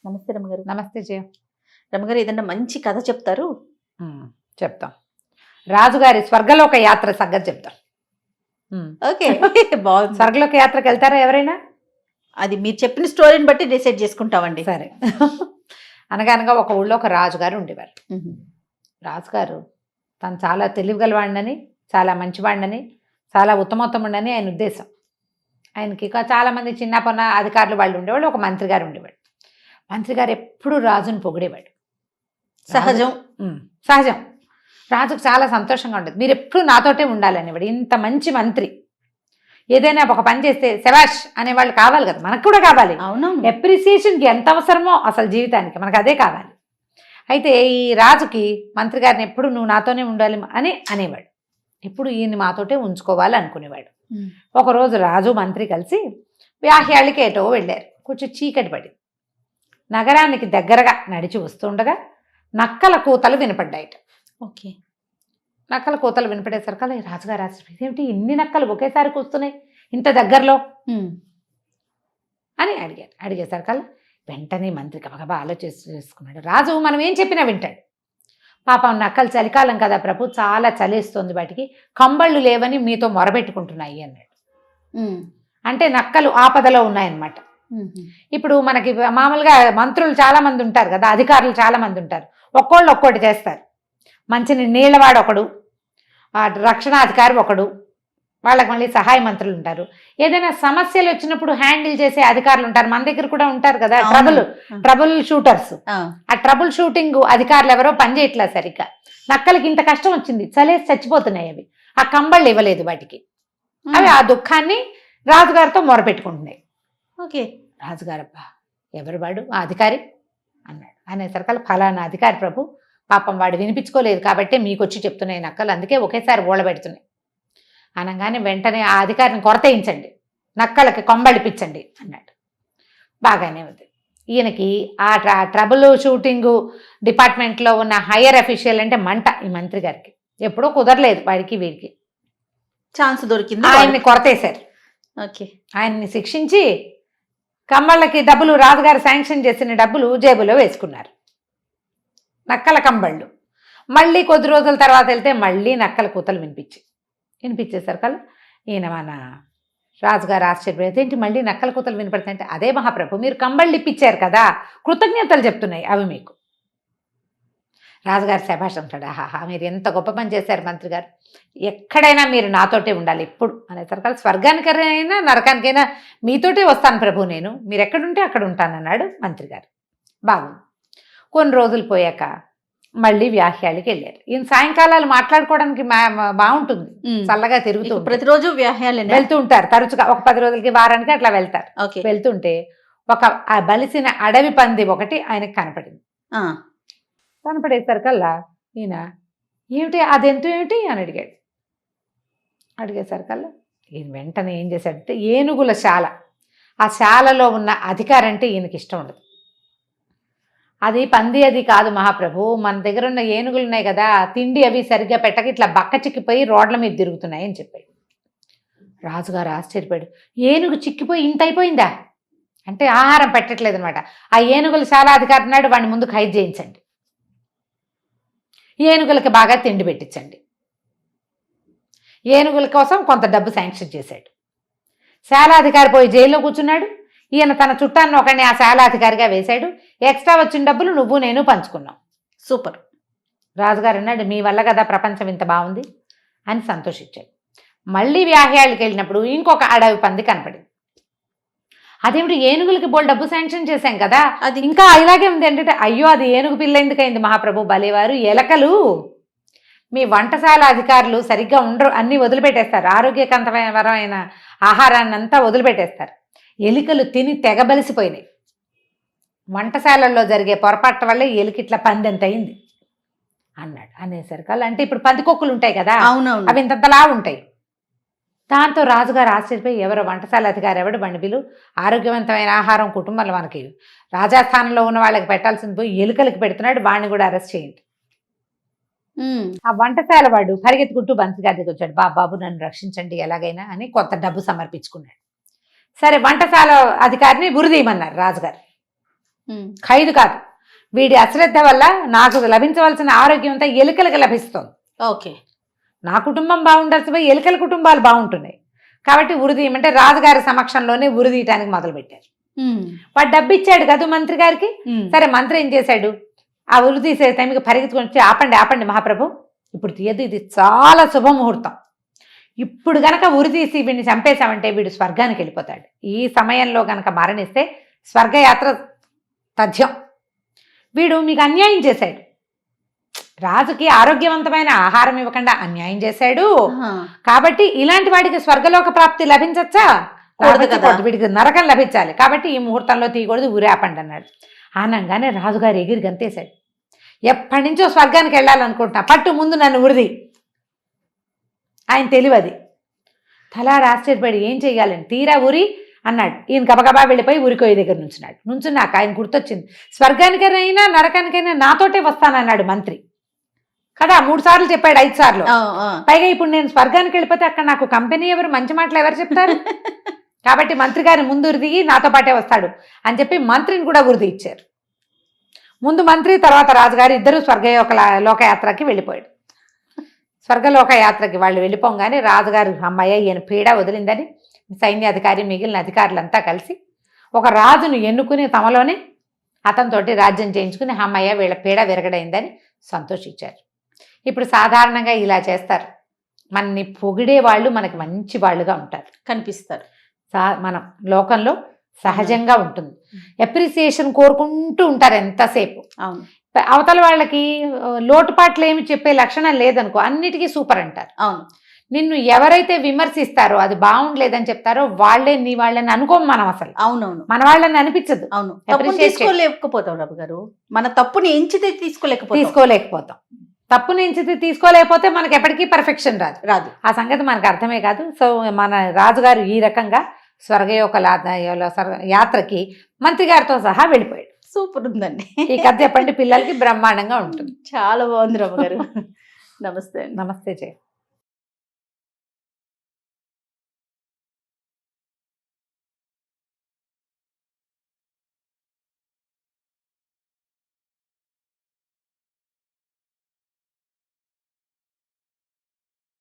నమస్తే రమగారు. నమస్తే జయ. రమగారు ఏదన్నా మంచి కథ చెప్తారు? చెప్తాం. రాజుగారి స్వర్గలోక యాత్ర సంగతి చెప్తాం. ఓకే. బాగుంది. స్వర్గలోక యాత్రకు వెళ్తారా ఎవరైనా? అది మీరు చెప్పిన స్టోరీని బట్టి డిసైడ్ చేసుకుంటామండి. సరే. అనగనగా ఒక ఊళ్ళో ఒక రాజుగారు ఉండేవారు. రాజుగారు తను చాలా తెలివిగలవాడినని, చాలా మంచివాడినని, చాలా ఉత్తమోత్తముడని ఆయన ఉద్దేశం. ఆయనకి చాలామంది చిన్న పొన్న అధికారులు వాళ్ళు ఉండేవాళ్ళు. ఒక మంత్రి గారు ఉండేవాడు. మంత్రి గారు ఎప్పుడూ రాజును పొగిడేవాడు. సహజం. సహజం. రాజుకు చాలా సంతోషంగా ఉండేది. మీరు ఎప్పుడు నాతోటే ఉండాలనేవాడు. ఇంత మంచి మంత్రి ఏదైనా ఒక పని చేస్తే శభాష్ అనేవాళ్ళు కావాలి కదా, మనకు కూడా కావాలి. అవునవును. అప్రిసియేషన్కి ఎంత అవసరమో అసలు జీవితానికి మనకు అదే కావాలి. అయితే ఈ రాజుకి మంత్రి గారిని ఎప్పుడు నువ్వు నాతోనే ఉండాలి అని అనేవాడు. ఎప్పుడు ఈయన్ని మాతోటే ఉంచుకోవాలి అనుకునేవాడు. ఒకరోజు రాజు మంత్రి కలిసి వ్యాహ్యాళ్ళకి ఏటో వెళ్ళారు. కొంచెం చీకటి పడి నగరానికి దగ్గరగా నడిచి వస్తుండగా నక్కల కూతలు వినపడ్డాయట. ఓకే. నక్కల కూతలు వినపడేసరికల్లా ఈ రాజుగారు ఇదేమిటి ఇన్ని నక్కలు ఒకేసారి కూస్తున్నాయి ఇంత దగ్గరలో అని అడిగేసరికల్లా వెంటనే మంత్రి గబగబా ఆలోచించుకున్నాడు. రాజు మనం ఏం చెప్పినా వింటాడు. పాపం నక్కలు చలికాలం కదా ప్రభు, చాలా చలేస్తుంది, వాటికి కంబళ్ళు లేవని మీతో మొరబెట్టుకుంటున్నాయి అన్నాడు. అంటే నక్కలు ఆపదలో ఉన్నాయన్నమాట. ఇప్పుడు మనకి మామూలుగా మంత్రులు చాలా మంది ఉంటారు కదా, అధికారులు చాలా మంది ఉంటారు. ఒక్కోళ్ళు ఒక్కోటి చేస్తారు. మంచిని నీళ్ళవాడు ఒకడు, రక్షణాధికారి ఒకడు, వాళ్ళకి మళ్ళీ సహాయ మంత్రులు ఉంటారు. ఏదైనా సమస్యలు వచ్చినప్పుడు హ్యాండిల్ చేసే అధికారులు ఉంటారు. మన దగ్గర కూడా ఉంటారు కదా ట్రబుల్ షూటర్స్. ఆ ట్రబుల్ షూటింగ్ అధికారులు ఎవరో పనిచేయట్లేదు సరిగ్గా. నక్కలకి ఇంత కష్టం వచ్చింది, చలేసి చచ్చిపోతున్నాయి అవి. ఆ కంబళ్ళు ఇవ్వలేదు వాటికి. అవి ఆ దుఃఖాన్ని రాజుగారితో మొరపెట్టుకుంటున్నాయి. ఓకే. రాజుగారు అబ్బా ఎవరు వాడు ఆ అధికారి అన్నాడు. అనేసరికల్లా ఫలానా అధికారి ప్రభు, పాపం వాడు వినిపించుకోలేదు కాబట్టి మీకు వచ్చి చెప్తున్నాయి నక్కలు, అందుకే ఒకేసారి ఓడబెడుతున్నాయి అనగానే వెంటనే ఆ అధికారిని కొరతయించండి, నక్కలకి కొంబళిపించండి అన్నాడు. బాగానే ఉంది. ఈయనకి ఆ ట్రబుల్ షూటింగ్ డిపార్ట్మెంట్లో ఉన్న హయ్యర్ అఫీషియల్ అంటే మంట ఈ మంత్రి గారికి. ఎప్పుడో కుదరలేదు వాడికి వీడికి, ఛాన్స్ దొరికింది. ఆయన్ని కొరతేశారు. ఓకే. ఆయన్ని శిక్షించి కంబళ్ళకి డబ్బులు, రాజుగారు శాంక్షన్ చేసిన డబ్బులు జేబులో వేసుకున్నారు. నక్కల కంబళ్ళు. మళ్ళీ కొద్ది రోజుల తర్వాత వెళ్తే మళ్ళీ నక్కల కూతలు వినిపించేసరికల్లా ఈయన మన రాజుగారు ఆశ్చర్యపోయి ఏంటి మళ్ళీ నక్కల కూతలు వినపడతాయంటే, అదే మహాప్రభు మీరు కంబళ్ళు ఇప్పించారు కదా, కృతజ్ఞతలు చెప్తున్నాయి అవి మీకు. రాజుగారు శభాష్ అంటాడు. ఆహాహా మీరు ఎంత గొప్ప పని చేశారు మంత్రి గారు, ఎక్కడైనా మీరు నాతోటే ఉండాలి ఎప్పుడు అనేసరికల్లా స్వర్గానికైనా నరకానికైనా మీతోటే వస్తాను ప్రభు, నేను మీరు ఎక్కడుంటే అక్కడ ఉంటానన్నాడు మంత్రి గారు. బాగుంది. కొన్ని రోజులు పోయాక మళ్ళీ వ్యాహ్యాలకి వెళ్ళారు. ఈయన సాయంకాలాలు మాట్లాడుకోవడానికి బాగుంటుంది, చల్లగా తిరుగుతూ ప్రతిరోజు వ్యాహ్యాలు వెళ్తూ ఉంటారు తరచుగా. ఒక 10 రోజులకి వారానికి అట్లా వెళ్తారు. వెళ్తుంటే ఒక బలిసిన అడవి పంది ఒకటి ఆయనకి కనపడింది. కనపడేసరికల్లా ఈయన ఏమిటి అదెంత ఏమిటి అని అడిగేసరికల్లా ఈయన వెంటనే ఏం చేశాడంటే ఏనుగుల శాల, ఆ శాలలో ఉన్న అధికారి అంటే ఈయనకి ఇష్టం ఉండదు. అది పంది అది కాదు మహాప్రభు, మన దగ్గర ఉన్న ఏనుగులు ఉన్నాయి కదా, తిండి అవి సరిగ్గా పెట్టక ఇట్లా బక్క చిక్కిపోయి రోడ్ల మీద తిరుగుతున్నాయి అని చెప్పాడు. రాజుగారు ఆశ్చర్యపోయాడు. ఏనుగు చిక్కిపోయి ఇంత అయిపోయిందా అంటే ఆహారం పెట్టట్లేదు అనమాట. ఆ ఏనుగుల శాల అధికారి నాడు వాడిని ముందు ఖైదు చేయించండి, ఏనుగులకి బాగా తిండి పెట్టించండి. ఏనుగుల కోసం కొంత డబ్బు శాంక్షన్ చేశాడు. శాలాధికారి పోయి జైల్లో కూర్చున్నాడు. ఈయన తన చుట్టాన్ని ఒకరిని ఆ శాలాధికారిగా వేశాడు. ఎక్స్ట్రా వచ్చిన డబ్బులు నువ్వు నేను పంచుకున్నాం. సూపర్. రాజుగారు అన్నాడు మీ వల్ల కదా ప్రపంచం ఇంత బాగుంది అని సంతోషించాడు. మళ్ళీ వ్యాహ్యాళ్ళకి వెళ్ళినప్పుడు ఇంకొక అడవి పంది కనపడింది. అదేమిటి ఏనుగులకి బోల్ డబ్బు శాంక్షన్ చేశాం కదా, అది ఇంకా ఇలాగే ఉంది అంటే, అయ్యో అది ఏనుగు పిల్ల ఎందుకైంది మహాప్రభు, బలేవారు ఎలకలు మీ వంటశాల అధికారులు సరిగ్గా ఉండరు, అన్నీ వదిలిపెట్టేస్తారు, ఆరోగ్యకరమైన ఆహారాన్ని అంతా వదిలిపెట్టేస్తారు. ఎలికలు తిని తెగబలిసిపోయినాయి. వంటశాలల్లో జరిగే పొరపాటు వల్ల ఎలికి ఇట్లా పంది ఎంత అయింది అన్నాడు. అనేసరికల్లా అంటే ఇప్పుడు పందికొక్కులు ఉంటాయి కదా, అవునవును, అవి ఇంతలా ఉంటాయి. దాంతో రాజుగారు ఆశ్చర్యపోయి ఎవరో వంటశాల అధికారి ఎవడు బండిపిలు, ఆరోగ్యవంతమైన ఆహారం కుటుంబాలు మనకి రాజస్థానంలో ఉన్న వాళ్ళకి పెట్టాల్సింది పోయి ఎలుకలకి పెడుతున్నాడు, వాడిని కూడా అరెస్ట్ చేయండి. ఆ వంటశాల వాడు పరిగెత్తుకుంటూ మంత్రి గారి దగ్గరికి వచ్చాడు. బాబు నన్ను రక్షించండి ఎలాగైనా అని కొంత డబ్బు సమర్పించుకున్నాడు. సరే వంటశాల అధికారిని ఉరిదీయమన్నారు రాజుగారు. ఖైదు కాదు. వీడి అశ్రద్ధ వల్ల నాకు లభించవలసిన ఆరోగ్యం అంతా ఎలుకలకు లభిస్తుంది. ఓకే, నా కుటుంబం బాగుండాల్సి పోయి ఎలుకల కుటుంబాలు బాగుంటున్నాయి. కాబట్టి ఉరిదీయమంటే రాజుగారి సమక్షంలోనే ఉరిదీయటానికి మొదలుపెట్టారు. వాడు డబ్బు ఇచ్చాడు కదా మంత్రి గారికి. సరే, మంత్రి ఏం చేశాడు, ఆ ఉరి తీసే టైంకి పరిగెత్తుకొని వచ్చి, ఆపండి ఆపండి మహాప్రభు, ఇప్పుడు తీయదు, ఇది చాలా శుభముహూర్తం. ఇప్పుడు గనక ఉరి తీసి వీడిని చంపేశామంటే వీడు స్వర్గానికి వెళ్ళిపోతాడు. ఈ సమయంలో గనక మరణిస్తే స్వర్గయాత్ర తథ్యం. వీడు మీకు అన్యాయం చేశాడు, రాజుకి ఆరోగ్యవంతమైన ఆహారం ఇవ్వకుండా అన్యాయం చేశాడు. కాబట్టి ఇలాంటి వాడికి స్వర్గలోక ప్రాప్తి లభించచ్చా? వీడికి నరకం లభించాలి. కాబట్టి ఈ ముహూర్తంలో తీయకూడదు, ఊరేపండి అన్నాడు. అనగానే రాజుగారు ఎగిరి గంతేశాడు. ఎప్పటి నుంచో స్వర్గానికి వెళ్ళాలనుకుంటున్నా, పట్టు ముందు నన్ను ఉరిది. ఆయన తెలివది. తలారా ఆశ్చర్యపడి ఏం చెయ్యాలని తీరా ఉరి అన్నాడు. ఈయన గబగబా వెళ్ళిపోయి ఉరికోయి దగ్గర నుంచున్నాక ఆయన గుర్తొచ్చింది, స్వర్గానికైనా నరకానికైనా నాతోటే వస్తానన్నాడు మంత్రి కదా, 3 సార్లు చెప్పాడు, 5 సార్లు. పైగా ఇప్పుడు నేను స్వర్గానికి వెళ్ళిపోతే అక్కడ నాకు కంపెనీ ఎవరు, మంచి మాటలు ఎవరు చెప్తారు? కాబట్టి మంత్రి గారిని ముందు ఉరిదిగి నాతో పాటే వస్తాడు అని చెప్పి మంత్రిని కూడా ఉరిది ఇచ్చారు. ముందు మంత్రి, తర్వాత రాజుగారు ఇద్దరు లోకయాత్రకి వెళ్ళిపోయాడు. స్వర్గలోకయాత్రకి వాళ్ళు వెళ్ళిపోగానే రాజుగారు అమ్మాయి ఈయన పీడ వదిలిందని సైన్యాధికారి మిగిలిన అధికారులంతా కలిసి ఒక రాజును ఎన్నుకుని తమలోనే అతనితోటి రాజ్యం చేయించుకుని అమ్మయ్య వీళ్ళ పీడ విరగడైందని సంతోషించారు. ఇప్పుడు సాధారణంగా ఇలా చేస్తారు, మనని పొగిడే వాళ్ళు మనకి మంచి వాళ్ళుగా ఉంటారు, కనిపిస్తారు. మనం లోకంలో సహజంగా ఉంటుంది. అప్రిసియేషన్ కోరుకుంటూ ఉంటారు ఎంతసేపు. అవును, అవతల వాళ్ళకి లోటుపాట్లు ఏమి చెప్పే లక్షణం లేదనుకో, అన్నిటికీ సూపర్ అంటారు. అవును, నిన్ను ఎవరైతే విమర్శిస్తారో, అది బాగుండలేదని చెప్తారో వాళ్ళని వాళ్ళని అనుకోం మనం అసలు. అవునవును, మన వాళ్ళని అనిపించదు. అవును, తీసుకోలేకపోతాం రవి గారు, మన తప్పుని ఎంచితే తీసుకోలేకపోతాం. తప్పుని ఎంచితే తీసుకోలేకపోతే మనకి ఎప్పటికీ పర్ఫెక్షన్ రాదు. ఆ సంగతి మనకు అర్థమే కాదు. సో మన రాజుగారు ఈ రకంగా యాత్రకి మంత్రి గారితో సహా వెళ్ళిపోయాడు. సూపర్ ఉందండి ఈ కథ చెప్పండి, పిల్లలకి బ్రహ్మాండంగా ఉంటుంది. చాలా బాగుంది రమ్మ గారు. నమస్తే. నమస్తే జయ.